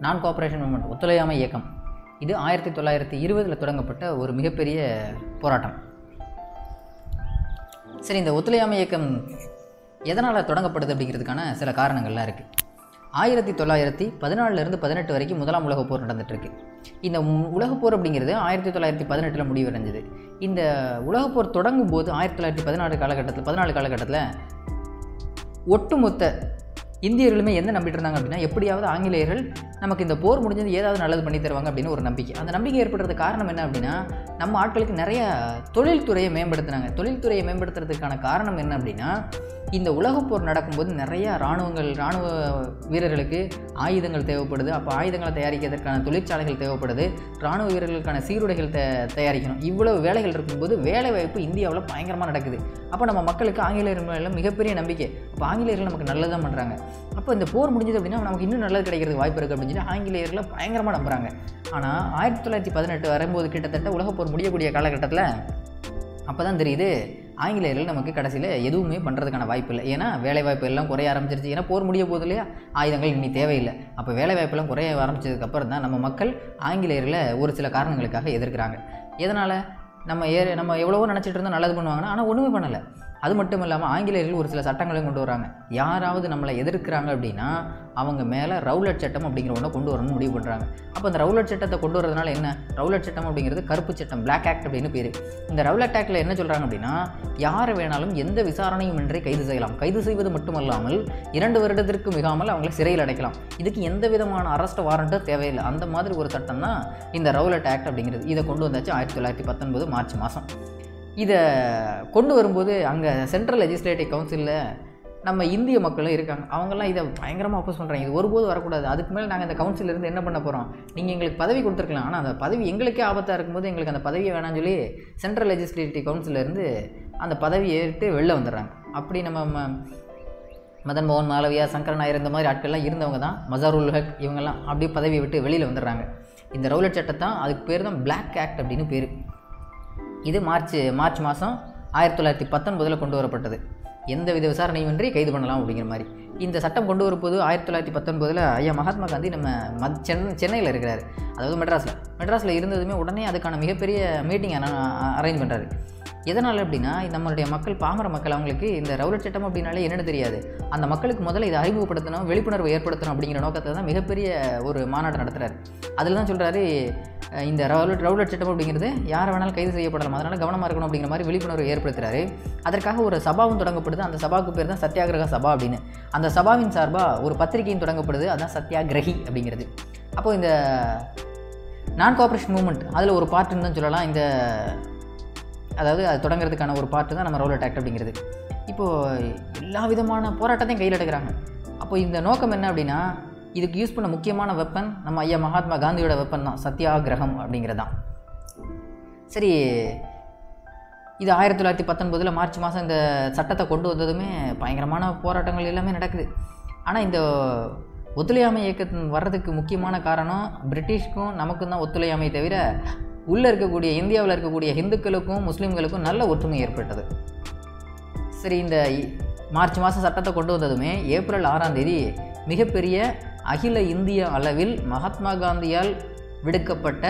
நான் cooperation movement ஒத்துழையாமை இயக்கம் இது 1920 தொடங்கப்பட்ட ஒரு மிகப்பெரிய போராட்டம். சரி, இந்த ஒத்துழையாமை இயக்கம் எதனால் தொடங்கப்படுது அப்படிங்கிறதுக்கான சில காரணங்கள்லாம் இருக்குது. 1914 18 வரைக்கும் முதலாம் உலகப் போர் நடந்துகிட்ருக்கு. இந்த உலகப் போர் அப்படிங்கிறது 1918 முடிவடைஞ்சது. இந்த உலகப் போர் தொடங்கும் போது 1914 காலகட்டத்தில் ஒட்டுமொத்த இந்தியர்களுமே என்ன நம்பிட்டு இருந்தாங்க அப்படின்னா, எப்படியாவது ஆங்கிலேயர்கள் நமக்கு இந்த போர் முடிஞ்சது ஏதாவது நல்லது பண்ணி தருவாங்க அப்படின்னு ஒரு நம்பிக்கை. அந்த நம்பிக்கை ஏற்படுறதுக்கு காரணம் என்ன அப்படின்னா, நம்ம ஆட்களுக்கு நிறைய தொழில்துறையை மேம்படுத்தினாங்க. தொழில்துறையை மேம்படுத்துறதுக்கான காரணம் என்ன அப்படின்னா, இந்த உலகப்போர் நடக்கும்போது நிறையா இராணுவ வீரர்களுக்கு ஆயுதங்கள் தேவைப்படுது. அப்போ ஆயுதங்களை தயாரிக்கிறதுக்கான தொழிற்சாலைகள் தேவைப்படுது. இராணுவ வீரர்களுக்கான சீருடைகள் தயாரிக்கணும். இவ்வளவு வேலைகள் இருக்கும்போது வேலை வாய்ப்பு இந்தியாவில் பயங்கரமாக நடக்குது. அப்போ நம்ம மக்களுக்கு ஆங்கிலேயர்கள் மேலே மிகப்பெரிய நம்பிக்கை. அப்போ ஆங்கிலேயர்கள் நமக்கு நல்லது தான் பண்ணுறாங்க. அப்போ இந்த போர் முடிஞ்சது அப்படின்னா நமக்கு இன்னும் நல்லது கிடைக்கிறதுக்கு வாய்ப்பு இருக்குது அப்படின்னு சொல்லி ஆங்கிலேயர்களை பயங்கரமாக நம்புகிறாங்க. ஆனால் 1918 வரும்போது கிட்டத்தட்ட உலகப்போர் முடியக்கூடிய காலகட்டத்தில் அப்போ தான் தெரியுது, ஆங்கிலேயர்கள் நமக்கு கடைசியில் எதுவுமே பண்ணுறதுக்கான வாய்ப்பு இல்லை. ஏன்னா வேலைவாய்ப்பு எல்லாம் குறைய ஆரம்பிச்சிருச்சு. ஏன்னா போர் முடிய போது இல்லையா, ஆயுதங்கள் இனி தேவையில்லை. அப்போ வேலைவாய்ப்பெல்லாம் குறைய ஆரம்பித்ததுக்கப்புறம் தான் நம்ம மக்கள் ஆங்கிலேயர்களை ஒரு சில காரணங்களுக்காக எதிர்க்கிறாங்க. எதனால் நம்ம எவ்வளவோ நினச்சிட்டு இருந்தோம் நல்லது பண்ணுவாங்கன்னா, ஆனால் ஒன்றுமே பண்ணலை. அது மட்டும் இல்லாமல் ஆங்கிலேயர்கள் ஒரு சில சட்டங்களையும் கொண்டு வராங்க. யாராவது நம்மளை எதிர்க்கிறாங்க அப்படின்னா அவங்க மேலே ரவுலட் சட்டம் அப்படிங்கிற ஒன்றை கொண்டு வரணும்னு முடிவு பண்ணுறாங்க. அப்போ அந்த ரவுலட் சட்டத்தை கொண்டு வரதுனால என்ன, ரவுலட் சட்டம் அப்படிங்கிறது கருப்பு சட்டம், பிளாக் ஆக்ட் அப்படின்னு பேர். இந்த ரவுலட் ஆக்டில் என்ன சொல்கிறாங்க அப்படின்னா, யாரை வேணாலும் எந்த விசாரணையும் இன்றி கைது செய்யலாம். கைது செய்வது மட்டுமல்லாமல் 2 வருடத்திற்கு மிகாமல் அவங்கள சிறையில் அடைக்கலாம். இதுக்கு எந்த விதமான அரெஸ்ட் வாரண்ட்டும் தேவையில்லை. அந்த மாதிரி ஒரு சட்டம் தான் இந்த ரவுலட் ஆக்ட் அப்படிங்கிறது. இதை கொண்டு வந்தாச்சு 1919 மார்ச் மாதம். இதை கொண்டு வரும்போது அங்கே சென்ட்ரல் லெஜிஸ்லேட்டிவ் கவுன்சிலில் நம்ம இந்திய மக்களும் இருக்காங்க. அவங்கெல்லாம் இதை பயங்கரமாக அப்போஸ் பண்ணுறாங்க. இது ஒருபோது வரக்கூடாது. அதுக்கு மேலே நாங்கள் இந்த கவுன்சிலிருந்து என்ன பண்ண போகிறோம், நீங்கள் எங்களுக்கு பதவி கொடுத்துருக்கலாம், ஆனால் அந்த பதவி எங்களுக்கே ஆபத்தாக இருக்கும்போது எங்களுக்கு அந்த பதவியை வேணாம்னு சொல்லி சென்ட்ரல் லெஜிஸ்லேட்டிவ் கவுன்சிலேருந்து அந்த பதவியை ஏற்று வெளில வந்துடுறாங்க. அப்படி நம்ம மதன் மோகன் மாலவியா, சங்கர நாயர் இந்த மாதிரி ஆட்கள்லாம் இருந்தவங்க தான், மசாருல் ஹக் இவங்கெல்லாம் அப்படியே பதவியை விட்டு வெளியில் வந்துடுறாங்க. இந்த ரவுலட் சட்டத்தான், அதுக்கு பேர் தான் பிளாக் ஆக்ட் அப்படின்னு பேர். இது மார்ச் மாதம் 1919 கொண்டு வரப்பட்டது. எந்தவித விசாரணையுமின்றி கைது பண்ணலாம் அப்படிங்கிற மாதிரி இந்த சட்டம் கொண்டு வரப்போது 1919 ஐயா மகாத்மா காந்தி நம்ம சென்னையில் இருக்கிறார். அதாவது மெட்ராஸில் இருந்ததுமே உடனே அதுக்கான மிகப்பெரிய மீட்டிங் அரேஞ்ச் பண்ணுறாரு. எதனால் அப்படின்னா, நம்மளுடைய மக்கள், பாமர மக்கள், அவங்களுக்கு இந்த ரவுலட் சட்டம் அப்படின்னாலே என்னென்னு தெரியாது. அந்த மக்களுக்கு முதல்ல இதை அறிமுகப்படுத்தணும், விழிப்புணர்வு ஏற்படுத்தணும் அப்படிங்கிற நோக்கத்தை தான் மிகப்பெரிய ஒரு மாநாடு நடத்துகிறார். அதில் தான் சொல்கிறாரு, இந்த ரவுலட் சட்டம் அப்படிங்கிறது யாரை வேணாலும் கைது செய்யப்படலாம், அதனால் கவனமாக இருக்கணும் அப்படிங்கிற மாதிரி விழிப்புணர்வு ஏற்படுத்துகிறாரு. அதற்காக ஒரு சபாவும் தொடங்கப்படுது. அந்த சபாவுக்கு பேர் தான் சத்தியாகிரக சபா அப்படின்னு. அந்த சபாவின் சார்பாக ஒரு பத்திரிகையும் தொடங்கப்படுது. அதுதான் சத்தியாகிரகி அப்படிங்கிறது. அப்போது இந்த நான் கோஆபரேஷன் மூவ்மெண்ட் அதில் ஒரு பார்ட்டுன்னு தான் சொல்லலாம். அதாவது அது தொடங்குறதுக்கான ஒரு பார்ட்டு தான் நம்ம ரவுலட் ஆக்ட் அப்படிங்கிறது. இப்போது எல்லா விதமான போராட்டத்தையும் கையில் எடுக்கிறாங்க. அப்போ இந்த நோக்கம் என்ன அப்படின்னா, இதுக்கு யூஸ் பண்ண முக்கியமான வெப்பன் நம்ம ஐயா மகாத்மா காந்தியோட வெப்பன் தான், சத்தியாகிரகம் அப்படிங்கிறது தான். சரி, இது 1919 மார்ச் மாதம் இந்த சட்டத்தை கொண்டு வந்ததுமே பயங்கரமான போராட்டங்கள் எல்லாமே நடக்குது. ஆனால் இந்த ஒத்துழையாமை இயக்கத்தின் வர்றதுக்கு முக்கியமான காரணம், பிரிட்டிஷ்க்கும் நமக்கும் தான் ஒத்துழையாமை தவிர உள்ளே இருக்கக்கூடிய இந்தியாவில் இருக்கக்கூடிய இந்துக்களுக்கும் முஸ்லீம்களுக்கும் நல்ல ஒற்றுமை ஏற்பட்டது. சரி, இந்த மார்ச் மாதம் சட்டத்தை கொண்டு வந்ததுமே ஏப்ரல் 6 மிகப்பெரிய அகில இந்திய அளவில் மகாத்மா காந்தியால் விடுக்கப்பட்ட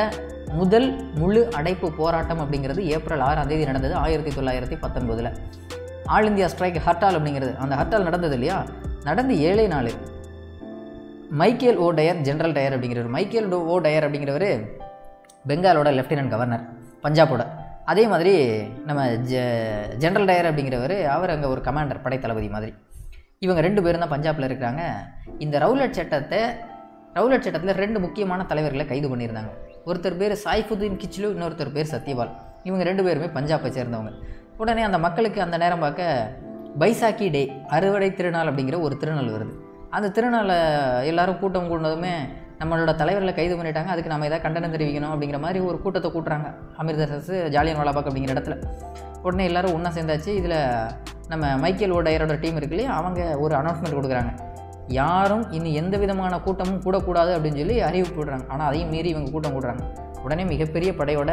முதல் முழு அடைப்பு போராட்டம் அப்படிங்கிறது ஏப்ரல் 6 நடந்தது 1919. ஆல் இந்தியா ஸ்ட்ரைக் ஹர்த்தால் அப்படிங்கிறது, அந்த ஹர்த்தால் நடந்தது இல்லையா, நடந்து 7 நாள் மைக்கேல் ஓ டயர், ஜென்ரல் டயர் அப்படிங்கிறவர், மைக்கேல் ஓ டயர் அப்படிங்கிறவர் பெங்காலோட லெஃப்டினன்ட் கவர்னர், பஞ்சாபோட. அதே மாதிரி நம்ம ஜென்ரல் டயர் அப்படிங்கிறவர், அவர் அங்கே ஒரு கமாண்டர், படைத்தளபதி மாதிரி. இவங்க 2 பேரும் தான் பஞ்சாபில் இருக்கிறாங்க. இந்த ரவுலட் சட்டத்தில் 2 முக்கியமான தலைவர்களை கைது பண்ணியிருந்தாங்க. ஒருத்தர் பேர் சாய்ஃபுதீன் கிச்லு, இன்னொருத்தர் பேர் சத்யபால். இவங்க 2 பேருமே பஞ்சாபை சேர்ந்தவங்க. உடனே அந்த மக்களுக்கு அந்த நேரம் பார்க்க பைசாக்கி டே, அறுவடை திருநாள் அப்படிங்கிற ஒரு திருநாள் வருது. அந்த திருநாளை எல்லோரும் கூட்டம் கூட்டினதுமே நம்மளோட தலைவர்களை கைது பண்ணிட்டாங்க, அதுக்கு நம்ம எதாவது கண்டனம் தெரிவிக்கணும் அப்படிங்கிற மாதிரி ஒரு கூட்டத்தை கூட்டுறாங்க அமிர்தசரஸ் ஜாலியன்வாலாபாக் அப்படிங்கிற இடத்துல. உடனே எல்லோரும் ஒன்றா சேர்ந்தாச்சு. இதில் நம்ம மைக்கேல் ஓ டயரோட டீம் இருக்கு இல்லையா, அவங்க ஒரு அனௌன்ஸ்மெண்ட் கொடுக்குறாங்க, யாரும் இனி எந்த விதமான கூட்டமும் கூடக்கூடாது அப்படின்னு சொல்லி அறிவிப்பு விடுறாங்க. ஆனால் அதையும் மீறி இவங்க கூட்டம் கூடுறாங்க. உடனே மிகப்பெரிய படையோட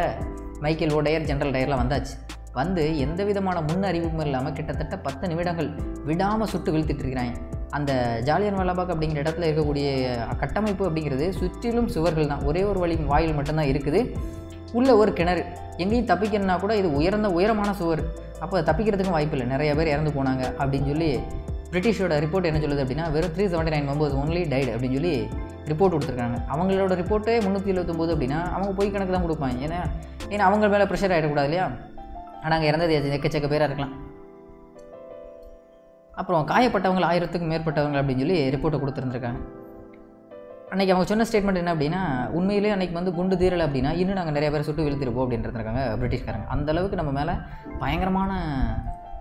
மைக்கேல் ஓ டயர், ஜென்ரல் டயர்லாம் வந்தாச்சு. வந்து எந்த விதமான முன் அறிவிப்பும் இல்லாமல் கிட்டத்தட்ட 10 நிமிடங்கள் விடாமல் சுட்டு வீழ்த்திட்டு இருக்கிறாங்க. அந்த ஜாலியன் வாலாபாக் அப்படிங்கிற இடத்துல இருக்கக்கூடிய கட்டமைப்பு அப்படிங்கிறது சுற்றிலும் சுவர்கள் தான், ஒரே ஒரு வழி வாயில் மட்டும்தான் இருக்குது, உள்ள ஒரு கிணறு. எங்கேயும் தப்பிக்கணுன்னா கூட இது உயரமான சுவர், அப்போ தப்பிக்கிறதுக்கும் வாய்ப்பு இல்லை, நிறைய பேர் இறந்து போனாங்க அப்படின்னு சொல்லி பிரிட்டிஷோட ரிப்போர்ட் என்ன சொல்லுது அப்படின்னா வெறும் 379 மெம்பர்ஸ் ஒன்லி டைட் அப்படின்னு சொல்லி ரிப்போர்ட் கொடுத்துருக்காங்க. அவங்களோட ரிப்போர்ட்டே 379 அப்படின்னா அவங்க போய் கணக்கு தான் கொடுப்பாங்க. ஏன்னா அவங்க மேலே ப்ரெஷர் ஆகிடக்கூடாது இல்லையா. ஆனால் அங்கே இறந்தது எக்கச்சக்க பேராக இருக்கலாம். அப்புறம் காயப்பட்டவங்க 1000க்கும் மேற்பட்டவங்க அப்படின்னு சொல்லி ரிப்போர்ட்டை கொடுத்துருந்துருக்காங்க. அன்றைக்கி அவங்க சொன்ன ஸ்டேட்மெண்ட் என்ன அப்படின்னா உண்மையிலே அன்றைக்கி வந்து குண்டு தீரலை அப்படின்னா இன்னும் நாங்கள் நிறைய பேர் சுட்டு வீழ்த்திருப்போம் அப்படின்ட்டுருக்காங்க பிரிட்டிஷ்காரங்க. அந்தளவுக்கு நம்ம மேலே பயங்கரமான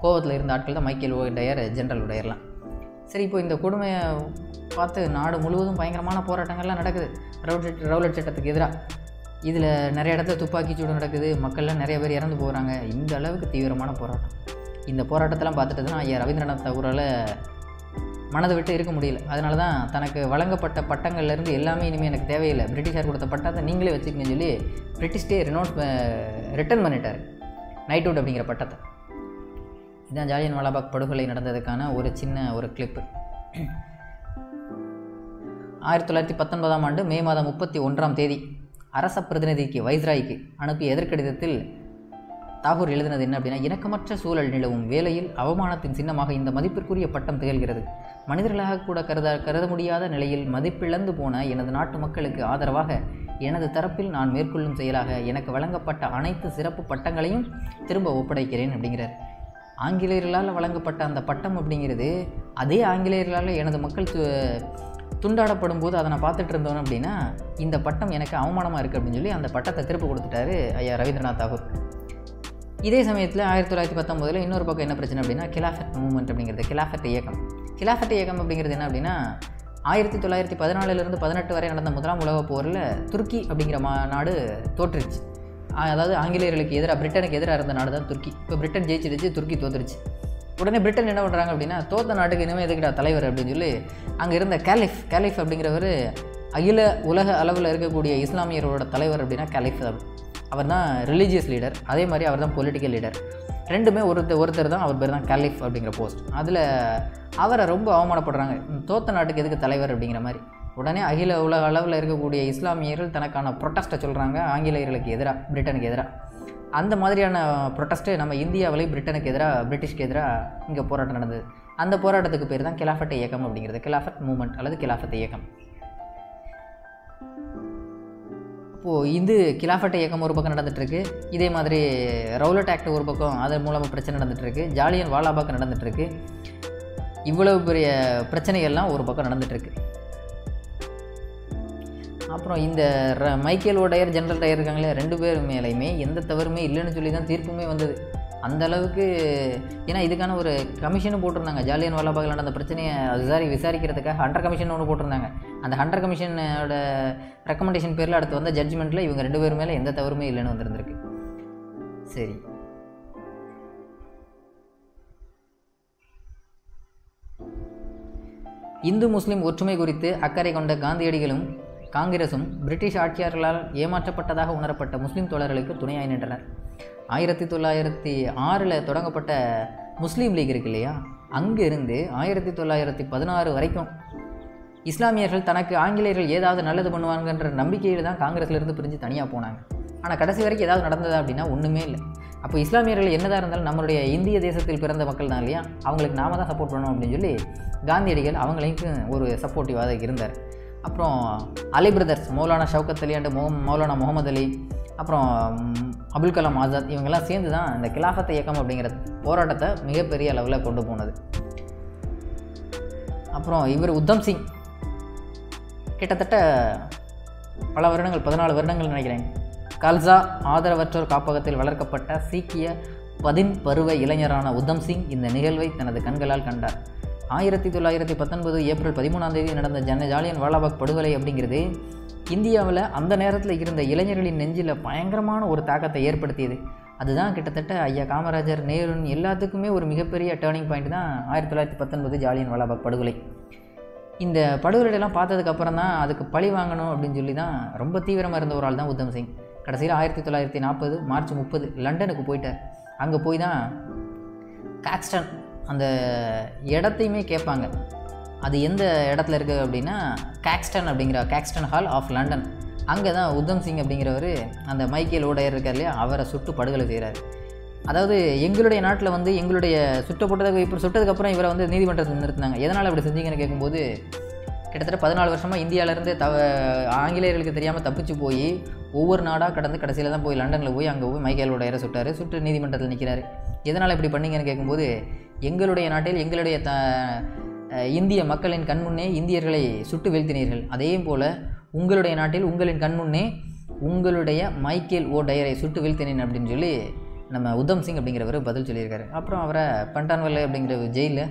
கோவத்தில் இருந்த ஆட்கள் தான் மைக்கேல் ஓடயர், ஜென்ரல் ஓடயர்லாம். சரி, இப்போ இந்த கொடுமையை பார்த்து நாடு முழுவதும் பயங்கரமான போராட்டங்கள்லாம் நடக்குது ரவுலட் சட்டத்துக்கு எதிராக. இதில் நிறைய இடத்துல துப்பாக்கி சூடு நடக்குது, மக்கள்லாம் நிறைய பேர் இறந்து போகிறாங்க. இந்த அளவுக்கு தீவிரமான போராட்டம். இந்த போராட்டத்தெல்லாம் பார்த்துட்டு தான் ஐயா ரவீந்திரநாத் தாகூரால் மனதை விட்டு இருக்க முடியல. அதனால தான் தனக்கு வழங்கப்பட்ட பட்டங்கள்லேருந்து எல்லாமே இனிமேல் எனக்கு தேவையில்லை, பிரிட்டிஷார் கொடுத்த பட்டத்தை நீங்களே வச்சுக்கணும்னு சொல்லி பிரிட்டிஷ்டே ரிட்டர்ன் பண்ணிட்டார் நைட்வுட் அப்படிங்கிற பட்டத்தை. இதுதான் ஜாலியன் வாலாபாக் படுகொலை நடந்ததுக்கான ஒரு கிளிப்பு. 1919ஆம் ஆண்டு மே மாதம் 31ஆம் தேதி அரச பிரதிநிதிக்கு வைஸ்ராய்க்கு அனுப்பிய எதிர்கடிதத்தில் தாகூர் எழுதினது என்ன அப்படின்னா, இணக்கமற்ற சூழல் நிலவும் வேளையில் அவமானத்தின் சின்னமாக இந்த மதிப்பிற்குரிய பட்டம் திகழ்கிறது. மனிதர்களாக கூட கருத முடியாத நிலையில் மதிப்பிழந்து போன எனது நாட்டு மக்களுக்கு ஆதரவாக எனது தரப்பில் நான் மேற்கொள்ளும் செயலாக எனக்கு வழங்கப்பட்ட அனைத்து சிறப்பு பட்டங்களையும் திரும்ப ஒப்படைக்கிறேன் அப்படிங்கிறார். ஆங்கிலேயர்களால் வழங்கப்பட்ட அந்த பட்டம் அப்படிங்கிறது அதே ஆங்கிலேயர்களால் எனது மக்கள் துண்டாடப்படும் போது அதை நான் பார்த்துட்டு இருந்தோம் அப்படின்னா இந்த பட்டம் எனக்கு அவமானமாக இருக்குது அப்படின்னு சொல்லி அந்த பட்டத்தை திருப்பி கொடுத்துட்டாரு ஐயா ரவீந்திரநாத் தாகூர். இதே சமயத்தில் 1919 இன்னொரு பக்கம் என்ன பிரச்சனை அப்படின்னா கிலாஃபட் மூவ்மெண்ட் அப்படிங்கிறது, கிலாஃபட் இயக்கம் அப்படிங்கிறது என்ன அப்படின்னா 1914 18 வரை நடந்த முதலாம் உலகப் போரில் துருக்கி அப்படிங்கிற நாடு தோற்றுச்சு. அதாவது ஆங்கிலேயர்களுக்கு எதிராக பிரிட்டனுக்கு எதிராக இருந்த நாடு தான் துருக்கி. இப்போ பிரிட்டன் ஜெயிச்சிடுச்சு, துருக்கி தோற்றுருச்சு. உடனே பிரிட்டன் என்ன பண்ணுறாங்க அப்படின்னா தோத்த நாட்டுக்கு இனிமேல் எதுக்கிட்ட தலைவர் அப்படின்னு சொல்லி அங்கே இருந்த கேலிஃப் அப்படிங்கிறவர் அகில உலக அளவில் இருக்கக்கூடிய இஸ்லாமியரோட தலைவர் அப்படின்னா கேலிஃப் தான். அவர் தான் ரிலீஜியஸ் லீடர், அதே மாதிரி அவர் தான் பொலிட்டிக்கல் லீடர். ரெண்டுமே ஒருத்தர் தான், அவர் பேர் தான் கேலிஃப் அப்படிங்கிற போஸ்ட். அதில் அவரை ரொம்ப அவமானப்படுறாங்க, தோத்த நாட்டுக்கு எதுக்கு தலைவர் அப்படிங்கிற மாதிரி. உடனே அகில உலக அளவில் இருக்கக்கூடிய இஸ்லாமியர்கள் தனக்கான ப்ரொட்டஸ்ட்டை சொல்கிறாங்க ஆங்கிலேயர்களுக்கு எதிராக, பிரிட்டனுக்கு எதிராக. அந்த மாதிரியான ப்ரொட்டஸ்ட்டு நம்ம இந்தியாவிலேயும் பிரிட்டனுக்கு எதிராக, பிரிட்டிஷ்க்கு எதிராக இங்கே போராட்டம் நடந்தது. அந்த போராட்டத்துக்கு பேர் தான் கிலாஃபட் இயக்கம் அப்படிங்கிறது, கிலாஃபட் மூவ்மெண்ட் அல்லது கிலாஃபட் இயக்கம். இப்போது இது கிலாஃபட் இயக்கம் ஒரு பக்கம் நடந்துகிட்ருக்கு, இதே மாதிரி ரவுலட் ஆக்ட் ஒரு பக்கம், அதன் மூலமாக பிரச்சனை நடந்துகிட்ருக்கு, ஜாலியன் வாலாபாக் நடந்துகிட்ருக்கு. இவ்வளவு பெரிய பிரச்சனைகள்லாம் ஒரு பக்கம் நடந்துகிட்ருக்கு. அப்புறம் இந்த மைக்கேல் ஓடயர், ஜென்ரல் டயர் இருக்காங்களே, 2 பேர் மேலேயுமே எந்த தவறுமே இல்லைன்னு சொல்லி தான் தீர்ப்புமே வந்தது. அந்த அளவுக்கு, ஏன்னா இதுக்கான ஒரு கமிஷனும் போட்டிருந்தாங்க. ஜாலியன் வாலாபாகில் நடந்த பிரச்சனையை விசாரிக்கிறதுக்காக ஹண்டர் கமிஷன் ஒன்று போட்டிருந்தாங்க. அந்த ஹண்டர் கமிஷனோட ரெக்கமெண்டேஷன் பேரில் அடுத்து வந்த ஜட்ஜ்மெண்ட்டில் இவங்க 2 பேர் மேலே எந்த தவறுமே இல்லைன்னு வந்திருந்திருக்கு. சரி, இந்து முஸ்லீம் ஒற்றுமை குறித்து அக்கறை கொண்ட காந்தியடிகளும் காங்கிரஸும் பிரிட்டிஷ் ஆட்சியாளர்களால் ஏமாற்றப்பட்டதாக உணரப்பட்ட முஸ்லீம் தோழர்களுக்கு துணையாய் நின்றனர். 1906 தொடங்கப்பட்ட முஸ்லீம் லீக் இருக்கு இல்லையா, அங்கிருந்து 1916 வரைக்கும் இஸ்லாமியர்கள் தனக்கு ஆங்கிலேயர்கள் ஏதாவது நல்லது பண்ணுவாங்கன்ற நம்பிக்கையில் தான் காங்கிரஸ்லேருந்து பிரிஞ்சு தனியாக போனாங்க. ஆனால் கடைசி வரைக்கும் ஏதாவது நடந்ததா அப்படின்னா ஒன்றுமே இல்லை. அப்போ இஸ்லாமியர்கள் என்னதான் இருந்தாலும் நம்மளுடைய இந்திய தேசத்தில் பிறந்த மக்கள் தான் இல்லையா, அவங்களுக்கு நாம தான் சப்போர்ட் பண்ணணும் அப்படின்னு சொல்லி காந்தியடிகள் அவங்களையும் ஒரு சப்போர்ட்டிவாக இருந்தார். அப்புறம் அலி பிரதர்ஸ், மௌலானா ஷவுகத் அலி அண்ட் மௌலானா முகமது அலி, அப்புறம் அபுல் கலாம் ஆசாத், இவங்கெல்லாம் சேர்ந்து தான் இந்த கிலாஃபத் இயக்கம் அப்படிங்கிற போராட்டத்தை மிகப்பெரிய அளவில் கொண்டு போனது. அப்புறம் இவர் உத்தம் சிங் கிட்டத்தட்ட பல வருடங்கள், 14 வருடங்கள் நினைக்கிறேன், கல்சா ஆதரவற்றோர் காப்பகத்தில் வளர்க்கப்பட்ட சீக்கிய 10 பருவ இளைஞரான உத்தம் சிங் இந்த நிகழ்வை தனது கண்களால் கண்டார். 1919 ஏப்ரல் 13ஆம் தேதி நடந்த ஜாலியன் வாலாபாக் படுகொலை அப்படிங்கிறது இந்தியாவில் அந்த நேரத்தில் இருந்த இளைஞர்களின் நெஞ்சில் பயங்கரமான ஒரு தாக்கத்தை ஏற்படுத்தியது. அதுதான் கிட்டத்தட்ட ஐயா காமராஜர், நேருன் எல்லாத்துக்குமே ஒரு மிகப்பெரிய டேர்னிங் பாயிண்ட் தான் 1919 ஜாலியன் வாலாபாக் படுகொலை. இந்த படுகொலையெல்லாம் பார்த்ததுக்கப்புறம் தான் அதுக்கு பழி வாங்கணும் அப்படின்னு சொல்லி தான் ரொம்ப தீவிரமாக இருந்த ஒரு ஆள் தான் உத்தம் சிங். கடைசியில் 1940 மார்ச் 30 லண்டனுக்கு போயிட்டார். அங்கே போய் தான் காக்ஸ்டன் அந்த இடத்தையுமே கேட்பாங்க. அது எந்த இடத்துல இருக்குது அப்படின்னா காக்ஸ்டன் ஹால் ஆஃப் லண்டன். அங்கே தான் உத்தம் சிங் அப்படிங்கிறவர் அந்த மைக்கேல் ஓடையர் இருக்கார் இல்லையா, அவரை சுட்டு படுகொலை செய்கிறார். அதாவது எங்களுடைய நாட்டில் வந்து எங்களுடைய சுட்டதுக்கப்புறம் இவரை வந்து நீதிமன்றத்தில் நிறுத்தினாங்க. எதனால் அப்படி செஞ்சீங்கன்னு கேட்கும்போது, கிட்டத்தட்ட 14 வருஷமாக இந்தியாவிலேருந்து ஆங்கிலேயர்களுக்கு தெரியாமல் தப்பிச்சு போய் ஒவ்வொரு நாடாக கடந்து கடைசியில் தான் போய் லண்டனில் போய் அங்கே போய் மைக்கேல் ஓடையரை சுட்டு நீதிமன்றத்தில் நிற்கிறாரு. எதனால் இப்படி பண்ணீங்கன்னு கேட்கும்போது, எங்களுடைய நாட்டில் எங்களுடைய இந்திய மக்களின் கண்முன்னே இந்தியர்களை சுட்டு வீழ்த்தினீர்கள், அதே போல் உங்களுடைய நாட்டில் உங்களின் கண்முன்னே உங்களுடைய மைக்கேல் ஓடையரை சுட்டு வீழ்த்தினேன் அப்படின்னு சொல்லி நம்ம உத்தம் சிங் அப்படிங்கிறவர் பதில் சொல்லியிருக்காரு. அப்புறம் அவரை பண்டான்வல்லை அப்படிங்கிற ஜெயிலில்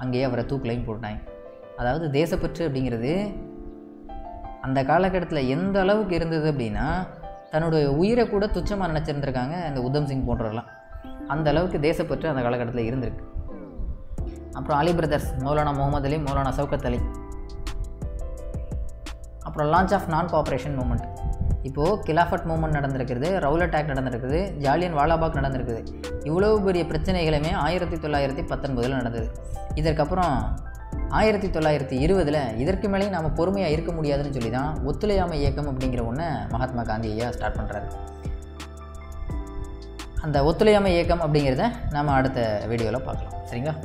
அங்கேயே அவரை தூக்கிலையும் போட்டாங்க. அதாவது தேசப்பற்று அப்படிங்கிறது அந்த காலகட்டத்தில் எந்த அளவுக்கு இருந்தது அப்படின்னா, தன்னுடைய உயிரை கூட துச்சமாக நினச்சிருந்துருக்காங்க இந்த உத்தம் சிங் போன்றவரெல்லாம். அந்த அளவுக்கு தேசப்பற்று அந்த காலகட்டத்தில் இருந்திருக்கு. அப்புறம் அலி பிரதர்ஸ், மௌலானா முகமது அலி, மௌலானா சவுகத் அலி. அப்புறம் launch of non cooperation movement. இப்போது கிலாஃபட் மூமெண்ட் நடந்திருக்குது, ரவுலட் ஆக்ட் நடந்திருக்குது, ஜாலியன் வாலாபாக் நடந்திருக்குது. இவ்வளோ பெரிய பிரச்சனைகளுமே 1919 நடந்தது. இதற்கப்புறம் 1920 இதற்கு மேலேயும் நாம் பொறுமையாக இருக்க முடியாதுன்னு சொல்லி தான் ஒத்துழையாமை இயக்கம் அப்படிங்கிற ஒன்று மகாத்மா காந்தி ஐயா ஸ்டார்ட் பண்ணுறாரு. அந்த ஒத்துழையாமை இயக்கம் அப்படிங்கிறத நம்ம அடுத்த வீடியோவில் பார்க்கலாம். சரிங்களா?